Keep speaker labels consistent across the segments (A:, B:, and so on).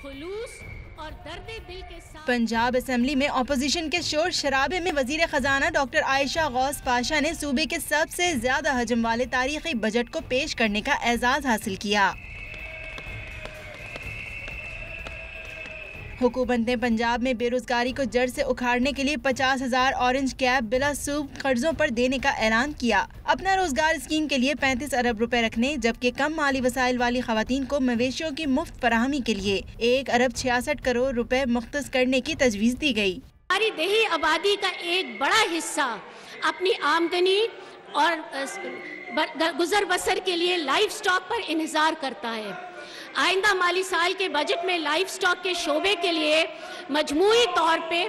A: खुलूस और दर्द दिल के साथ।
B: पंजाब असेंबली में ऑपोजिशन के शोर शराबे में वजीर खजाना डॉक्टर आयशा गौस पाशा ने सूबे के सबसे ज्यादा हजम वाले तारीखी बजट को पेश करने का एजाज हासिल किया। हुकूमत ने पंजाब में बेरोजगारी को जड़ से उखाड़ने के लिए 50,000 ऑरेंज कैब बिला सूद कर्जों पर देने का ऐलान किया। अपना रोजगार स्कीम के लिए 35 अरब रुपए रखने जबकि कम माली वसाइल वाली खवातीन को मवेशियों की मुफ्त फराहमी के लिए 1 अरब 66 करोड़ रुपए मुख्तस करने की तजवीज़ दी गई।
A: हमारी देही आबादी का एक बड़ा हिस्सा अपनी आमदनी और गुजर बसर के लिए लाइफ स्टॉक पर इन्हिसार करता है। आइंदा माली साल के बजट में लाइफ स्टॉक के शोबे के लिए मजमूई तौर पे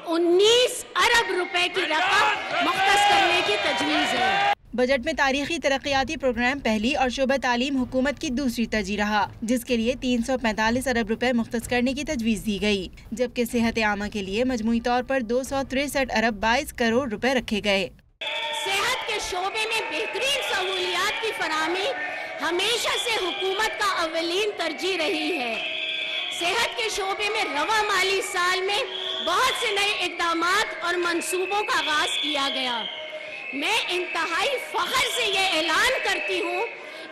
A: 19 अरब रुपए की रकम मुख्तस करने की तजवीज़ है।
B: बजट में तारीखी तरक्याती प्रोग्राम पहली और शोबा तालीम हुकूमत की दूसरी तरजीह रहा, जिसके लिए 345 अरब रुपए मुख्तस करने की तजवीज़ दी गई, जबकि सेहत आमा के लिए मजमूई तौर पर 263 अरब 22 करोड़ रुपए रखे गए।
A: सेहत के शोबे में बेहतरीन सहूलियात की फराहमी हमेशा से हुकूमत का अवलीन तरजीह रही है। सेहत के शोबे में रवा माली साल में बहुत से नए इक़दामात और मंसूबों का आगाज किया गया। मैं इंतहाई फख्र से ये ऐलान करती हूँ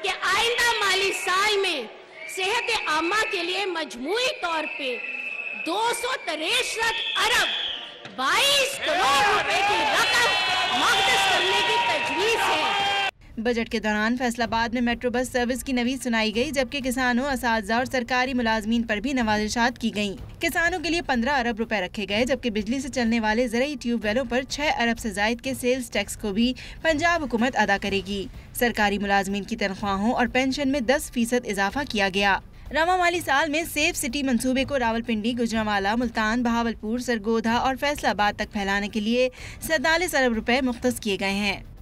A: कि आइंदा माली साल में सेहत आमा के लिए मजमूई तौर पे 263 अरब 22 करोड़ रुपए की रकम मुख्तस करने की तजवीज़ है।
B: बजट के दौरान फैसलाबाद में मेट्रो बस सर्विस की नवीद सुनाई गई, जबकि किसानों, असातिज़ा और सरकारी मुलाजमीन पर भी नवाजिशात की गयी। किसानों के लिए 15 अरब रुपए रखे गए, जबकि बिजली से चलने वाले ज़रूरी ट्यूबवेलों पर 6 अरब से जायद के सेल्स टैक्स को भी पंजाब हुकूमत अदा करेगी। सरकारी मुलाजमीन की तनख्वाहों और पेंशन में 10% इजाफा किया गया। रवा माली साल में सेफ सिटी मंसूबे को रावलपिंडी, गुजरांवाला, मुल्तान, बहावलपुर, सरगोधा और फैसलाबाद तक फैलाने के लिए 47 अरब रुपए मुख्तस किए गए हैं।